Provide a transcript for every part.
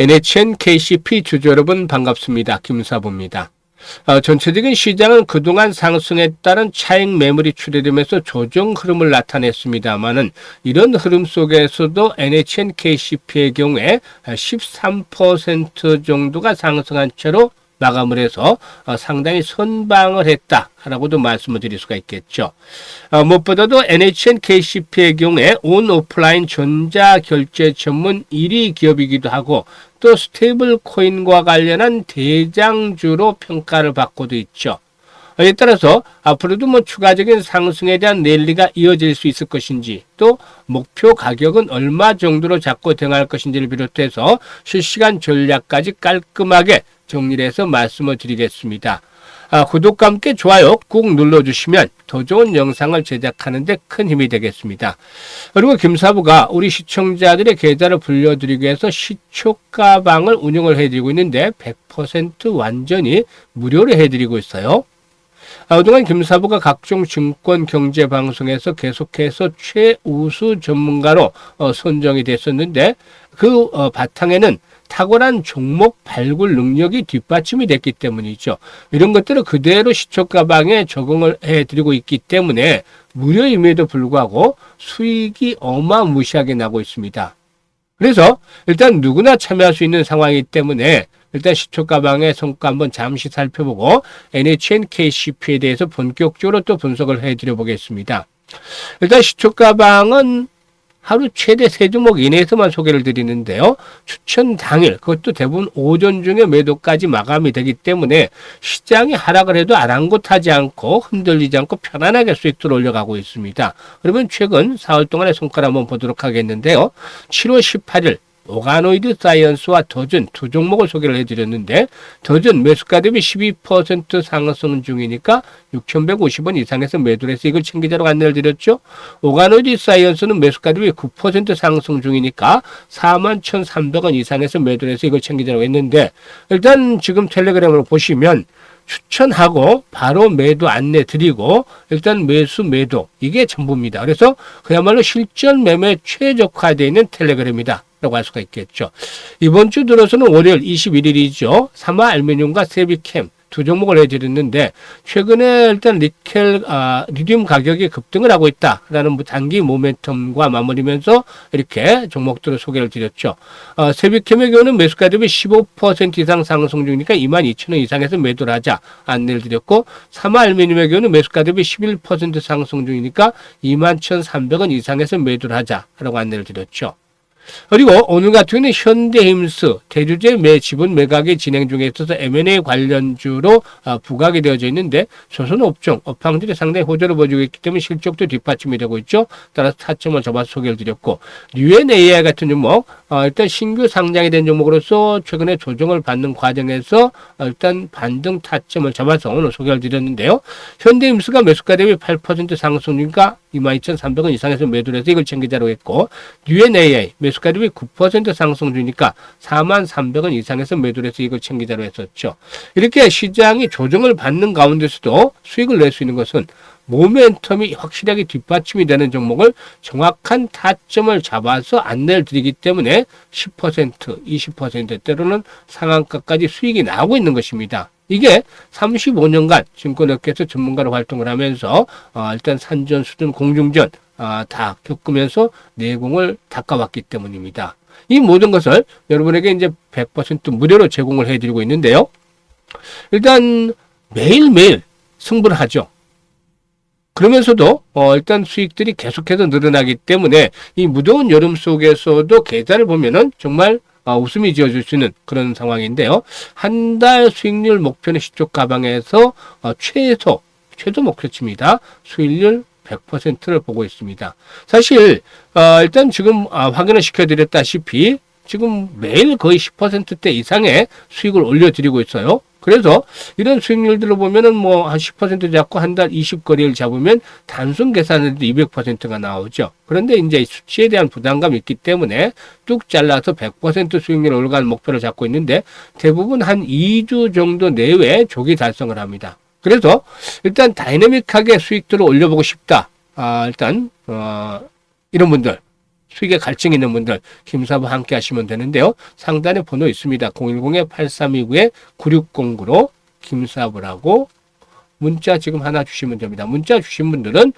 NHN KCP 주주 여러분 반갑습니다. 김사부입니다. 전체적인 시장은 그동안 상승에 따른 차익 매물이 출현되면서 조정 흐름을 나타냈습니다만은 이런 흐름 속에서도 NHN KCP의 경우에 13% 정도가 상승한 채로 마감을 해서 상당히 선방을 했다라고도 말씀을 드릴 수가 있겠죠. 무엇보다도 NHN KCP의 경우에 온 오프라인 전자결제 전문 1위 기업이기도 하고 또 스테이블 코인과 관련한 대장주로 평가를 받고도 있죠. 이에 따라서 앞으로도 추가적인 상승에 대한 랠리가 이어질 수 있을 것인지 또 목표 가격은 얼마 정도로 잡고 대응할 것인지를 비롯해서 실시간 전략까지 깔끔하게 정리를 해서 말씀을 드리겠습니다. 구독과 함께 좋아요 꾹 눌러주시면 더 좋은 영상을 제작하는 데 큰 힘이 되겠습니다. 그리고 김사부가 우리 시청자들의 계좌를 불려드리기 위해서 시초가방을 운영을 해드리고 있는데 100% 완전히 무료로 해드리고 있어요. 그동안 김사부가 각종 증권 경제 방송에서 계속해서 최우수 전문가로 선정이 됐었는데 그 바탕에는 탁월한 종목 발굴 능력이 뒷받침이 됐기 때문이죠. 이런 것들을 그대로 시초가방에 적응을 해드리고 있기 때문에 무료임에도 불구하고 수익이 어마무시하게 나고 있습니다. 그래서 일단 누구나 참여할 수 있는 상황이기 때문에 일단 시초가방의 성과 한번 잠시 살펴보고 NHN KCP에 대해서 본격적으로 또 분석을 해드려 보겠습니다. 일단 시초가방은 하루 최대 3종목 이내에서만 소개를 드리는데요. 추천 당일, 그것도 대부분 오전 중에 매도까지 마감이 되기 때문에 시장이 하락을 해도 아랑곳하지 않고 흔들리지 않고 편안하게 수익들을 올려가고 있습니다. 그러면 최근 4월 동안의 성과를 한번 보도록 하겠는데요. 7월 18일 오가노이드 사이언스와 더즌 두 종목을 소개를 해드렸는데 더즌 매수가 대비 12% 상승 중이니까 6,150원 이상에서 매도를 해서 이걸 챙기자로 안내를 드렸죠. 오가노이드 사이언스는 매수가 대비 9% 상승 중이니까 41,300원 이상에서 매도를 해서 이걸 챙기자로 했는데 일단 지금 텔레그램으로 보시면 추천하고 바로 매도 안내 드리고 일단 매수 매도 이게 전부입니다. 그래서 그야말로 실전 매매 최적화되어 있는 텔레그램이다 라고 할 수가 있겠죠. 이번 주 들어서는 월요일 21일이죠. 사마 알루미늄과 세비캠 두 종목을 해드렸는데 최근에 일단 리튬 가격이 급등을 하고 있다라는 단기 모멘텀과 맞물리면서 이렇게 종목들을 소개를 드렸죠. 세비캠의 경우는 매수가 대비 15% 이상 상승 중이니까 22,000원 이상에서 매도를 하자 안내를 드렸고 사마 알루미늄의 경우는 매수가 대비 11% 상승 중이니까 21,300원 이상에서 매도를 하자라고 안내를 드렸죠. 그리고 오늘 같은 경우는 현대힘스 대주주 지분 매각이 진행 중에 있어서 M&A 관련주로 부각이 되어져 있는데 조선업종 업황들이 상당히 호조를 보여주고 있기 때문에 실적도 뒷받침이 되고 있죠. 따라서 타점을 잡아서 소개를 드렸고 UNAI 같은 종목 일단 신규 상장이 된 종목으로서 최근에 조정을 받는 과정에서 일단 반등 타점을 잡아서 오늘 소개를 드렸는데요. 현대힘스가 매수가 대비 8% 상승 중이니까 22,300원 이상에서 매도를 해서 이걸 챙기자로 했고 UNAI 매수가 대비 9% 상승 중이니까 43,300원 이상에서 매도를 해서 이걸 챙기자로 했었죠. 이렇게 시장이 조정을 받는 가운데서도 수익을 낼 수 있는 것은 모멘텀이 확실하게 뒷받침이 되는 종목을 정확한 타점을 잡아서 안내를 드리기 때문에 10%, 20% 때로는 상한가까지 수익이 나오고 있는 것입니다. 이게 35년간 증권업계에서 전문가로 활동을 하면서 일단 산전, 수전, 공중전 다 겪으면서 내공을 닦아왔기 때문입니다. 이 모든 것을 여러분에게 이제 100% 무료로 제공을 해드리고 있는데요. 일단 매일매일 승부를 하죠. 그러면서도 일단 수익들이 계속해서 늘어나기 때문에 이 무더운 여름 속에서도 계좌를 보면은 정말 웃음이 지어줄 수 있는 그런 상황인데요. 한 달 수익률 목표는 시초가방에서 최소 목표치입니다. 수익률 100%를 보고 있습니다. 사실 일단 지금 확인을 시켜드렸다시피 지금 매일 거의 10%대 이상의 수익을 올려드리고 있어요. 그래서 이런 수익률들로 보면은 한 10% 잡고 한 달 20거리를 잡으면 단순 계산해도 200%가 나오죠. 그런데 이제 수치에 대한 부담감이 있기 때문에 뚝 잘라서 100% 수익률 올라가는 목표를 잡고 있는데 대부분 한 2주 정도 내외에 조기 달성을 합니다. 그래서 일단 다이내믹하게 수익들을 올려보고 싶다. 일단 이런 분들 수익에 갈증이 있는 분들 김사부 함께 하시면 되는데요. 상단에 번호 있습니다. 010-8329-9609로 김사부라고 문자 지금 하나 주시면 됩니다. 문자 주신 분들은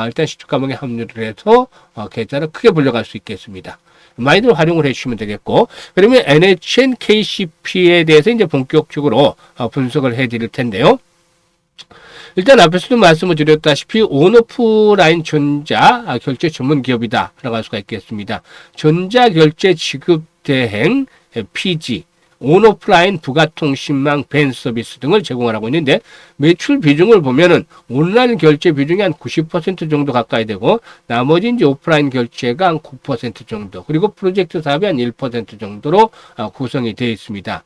일단 시축 과목에 합류를 해서 계좌를 크게 불려갈 수 있겠습니다. 많이들 활용을 해주시면 되겠고, 그러면 NHN KCP에 대해서 이제 본격적으로 분석을 해드릴 텐데요. 일단 앞에서도 말씀을 드렸다시피 온오프라인 전자 결제 전문 기업이다라고 할 수가 있겠습니다. 전자 결제 지급 대행 PG, 온오프라인 부가통신망 밴 서비스 등을 제공하고 있는데, 매출 비중을 보면은 온라인 결제 비중이 한 90% 정도 가까이 되고, 나머지 이제 오프라인 결제가 한 9% 정도, 그리고 프로젝트 사업이 한 1% 정도로 구성이 되어 있습니다.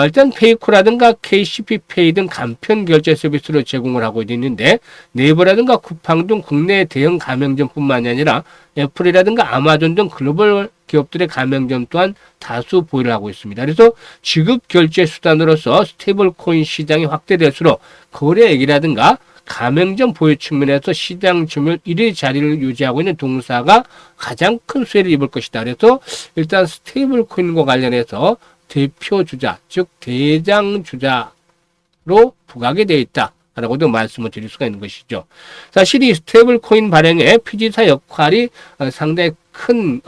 일단 페이코라든가 KCP페이 등 간편 결제 서비스를 제공을 하고 있는데, 네이버라든가 쿠팡 등 국내 대형 가맹점뿐만이 아니라 애플이라든가 아마존 등 글로벌 기업들의 가맹점 또한 다수 보유를 하고 있습니다. 그래서 지급 결제 수단으로서 스테이블 코인 시장이 확대될수록 거래액이라든가 가맹점 보유 측면에서 시장 점유율 1위 자리를 유지하고 있는 동사가 가장 큰 수혜를 입을 것이다. 그래서 일단 스테이블 코인과 관련해서 대표 주자, 즉 대장 주자로 부각이 되어 있다 라고도 말씀을 드릴 수가 있는 것이죠. 사실 이 스테이블 코인 발행에 피지사 역할이 상당히 큰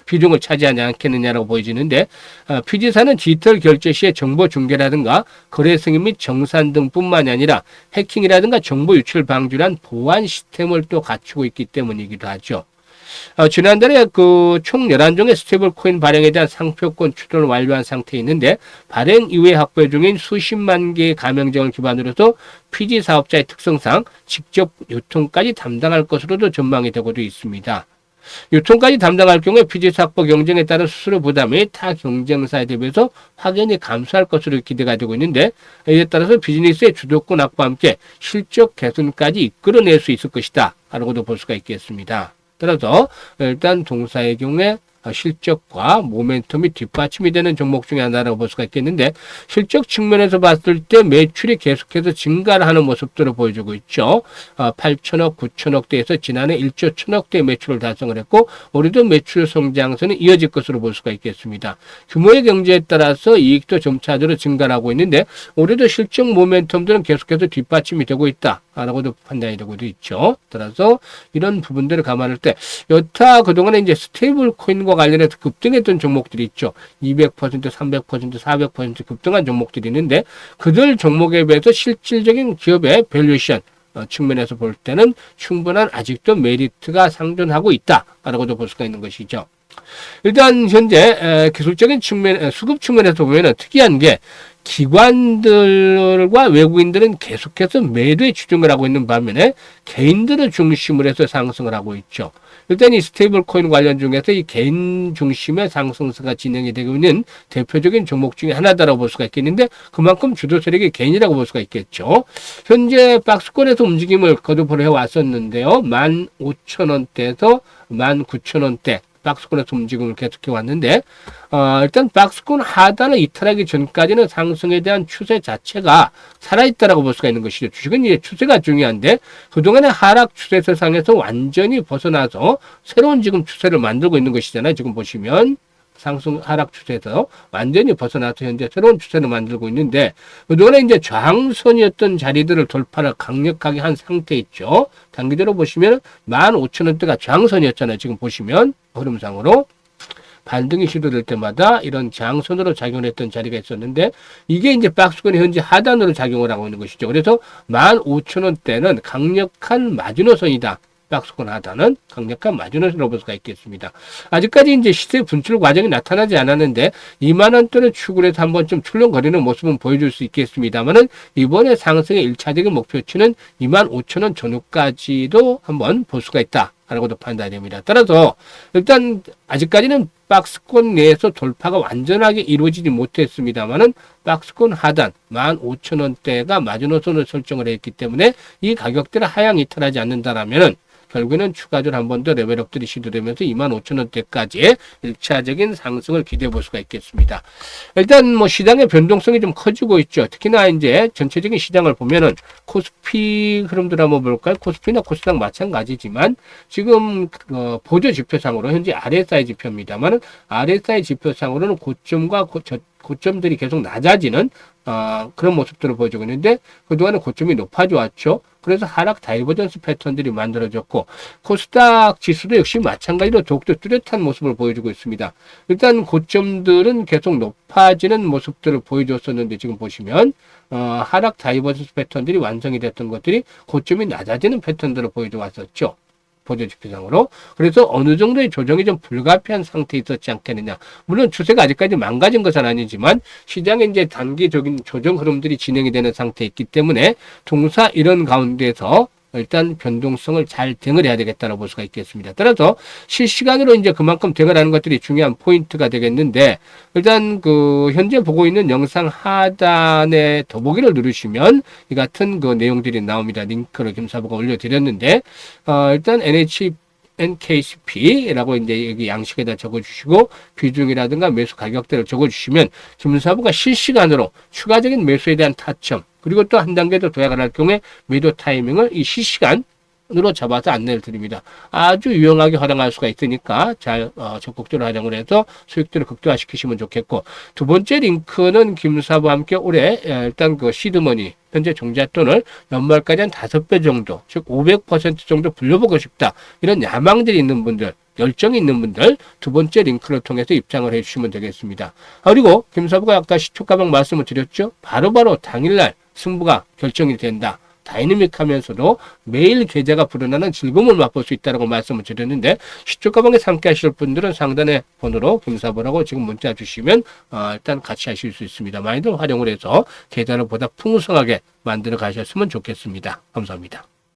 비중을 차지하지 않겠느냐라고 보여지는데, 피지사는 디지털 결제 시의 정보 중계라든가 거래 승인 및 정산 등뿐만이 아니라 해킹이라든가 정보 유출 방지란 보안 시스템을 또 갖추고 있기 때문이기도 하죠. 지난달에 총 11종의 스테이블 코인 발행에 대한 상표권 추론을 완료한 상태에 있는데, 발행 이후에 확보 중인 수십만 개의 가맹점을 기반으로 해서 피지 사업자의 특성상 직접 유통까지 담당할 것으로도 전망이 되고도 있습니다. 유통까지 담당할 경우에 피지 확보 경쟁에 따른 수수료 부담이 타 경쟁사에 대비해서 확연히 감소할 것으로 기대가 되고 있는데, 이에 따라서 비즈니스의 주도권 확보와 함께 실적 개선까지 이끌어낼 수 있을 것이다 라고도 볼 수가 있겠습니다. 따라서 일단 동사의 경우에 실적과 모멘텀이 뒷받침이 되는 종목 중에 하나라고 볼 수가 있겠는데, 실적 측면에서 봤을 때 매출이 계속해서 증가를 하는 모습들을 보여주고 있죠. 8천억, 9천억대에서 지난해 1조 1천억대 매출을 달성을 했고, 올해도 매출 성장세는 이어질 것으로 볼 수가 있겠습니다. 규모의 경제에 따라서 이익도 점차적으로 증가를 하고 있는데, 올해도 실적 모멘텀들은 계속해서 뒷받침이 되고 있다 라고도 판단이 되고도 있죠. 따라서 이런 부분들을 감안할 때, 여타 그동안에 이제 스테이블 코인과 관련해서 급등했던 종목들이 있죠. 200%, 300%, 400% 급등한 종목들이 있는데, 그들 종목에 비해서 실질적인 기업의 밸류에이션 측면에서 볼 때는 충분한 아직도 메리트가 상존하고 있다라고도 볼 수가 있는 것이죠. 일단 현재 기술적인 측면, 수급 측면에서 보면 특이한 게, 기관들과 외국인들은 계속해서 매도에 집중을 하고 있는 반면에 개인들을 중심으로 해서 상승을 하고 있죠. 일단 이 스테이블 코인 관련 중에서 이 개인 중심의 상승세가 진행이 되고 있는 대표적인 종목 중에 하나다라고 볼 수가 있겠는데, 그만큼 주도 세력이 개인이라고 볼 수가 있겠죠. 현재 박스권에서 움직임을 거듭을 해왔었는데요. 15,000원대에서 19,000원대 박스권에서 움직임을 계속해 왔는데, 일단 박스권 하단을 이탈하기 전까지는 상승에 대한 추세 자체가 살아있다라고 볼 수가 있는 것이죠. 주식은 이제 추세가 중요한데, 그동안의 하락 추세 세상에서 완전히 벗어나서 새로운 지금 추세를 만들고 있는 것이잖아요. 지금 보시면 상승 하락 추세에서 완전히 벗어나서 현재 새로운 추세를 만들고 있는데, 그동안에 이제 저항선이었던 자리들을 돌파를 강력하게 한 상태 있죠. 단기적으로 보시면 15,000원대가 저항선이었잖아요. 지금 보시면 흐름상으로 반등이 시도될 때마다 이런 저항선으로 작용했던 자리가 있었는데, 이게 이제 박스권이 현재 하단으로 작용을 하고 있는 것이죠. 그래서 15,000원대는 강력한 마지노선이다. 박스권 하단은 강력한 마지노선으로 볼 수가 있겠습니다. 아직까지 이제 시세 분출 과정이 나타나지 않았는데, 2만원대를 추구를 해서 한번 좀 출렁거리는 모습은 보여줄 수 있겠습니다만은, 이번에 상승의 1차적인 목표치는 25,000원 전후까지도 한번 볼 수가 있다 라고도 판단이 됩니다. 따라서 일단 아직까지는 박스권 내에서 돌파가 완전하게 이루어지지 못했습니다만은, 박스권 하단 15,000원대가 마지노선을 설정을 했기 때문에 이 가격대를 하향 이탈하지 않는다라면은 결국에는 추가적으로 한 번 더 레벨업들이 시도되면서 25,000원대까지의 1차적인 상승을 기대해 볼 수가 있겠습니다. 일단 뭐 시장의 변동성이 좀 커지고 있죠. 특히나 이제 전체적인 시장을 보면은 코스피 흐름들 한번 볼까요? 코스피나 코스닥 마찬가지지만 지금 보조 지표상으로 현재 RSI 지표입니다만은 RSI 지표상으로는 고점과 고점들이 계속 낮아지는 그런 모습들을 보여주고 있는데 그동안은 고점이 높아져 왔죠. 그래서 하락 다이버전스 패턴들이 만들어졌고 코스닥 지수도 역시 마찬가지로 더욱더 뚜렷한 모습을 보여주고 있습니다. 일단 고점들은 계속 높아지는 모습들을 보여줬었는데 지금 보시면 하락 다이버전스 패턴들이 완성이 됐던 것들이 고점이 낮아지는 패턴들을 보여줘 왔었죠. 보조지표상으로. 그래서 어느 정도의 조정이 좀 불가피한 상태에 있었지 않겠느냐. 물론 추세가 아직까지 망가진 것은 아니지만 시장에 이제 단기적인 조정 흐름들이 진행이 되는 상태에 있기 때문에 동사 이런 가운데서 일단 변동성을 잘 대응을 해야 되겠다고 볼 수가 있겠습니다. 따라서 실시간으로 이제 그만큼 대응을 하는 것들이 중요한 포인트가 되겠는데 일단 현재 보고 있는 영상 하단에 더보기를 누르시면 이 같은 내용들이 나옵니다. 링크를 김사부가 올려드렸는데 일단 NKCP라고 이제 여기 양식에다 적어주시고 비중이라든가 매수 가격대를 적어주시면 김사부가 실시간으로 추가적인 매수에 대한 타점 그리고 또 한 단계 더 도약을 할 경우에 매도 타이밍을 이 실시간으로 잡아서 안내를 드립니다. 아주 유용하게 활용할 수가 있으니까 잘 적극적으로 활용을 해서 수익들을 극대화시키시면 좋겠고 두 번째 링크는 김사부와 함께 올해 일단 시드머니 현재 종잣돈을 연말까지 한 5배 정도 즉 500% 정도 불려보고 싶다 이런 야망들이 있는 분들 열정이 있는 분들 두 번째 링크를 통해서 입장을 해주시면 되겠습니다. 그리고 김사부가 아까 시초가방 말씀을 드렸죠. 바로바로 당일날 승부가 결정이 된다. 다이내믹하면서도 매일 계좌가 불어나는 즐거움을 맛볼 수 있다고 말씀을 드렸는데 시초가방에 함께 하실 분들은 상단의 번호로 김사부라고 지금 문자 주시면 일단 같이 하실 수 있습니다. 많이들 활용을 해서 계좌를 보다 풍성하게 만들어 가셨으면 좋겠습니다. 감사합니다.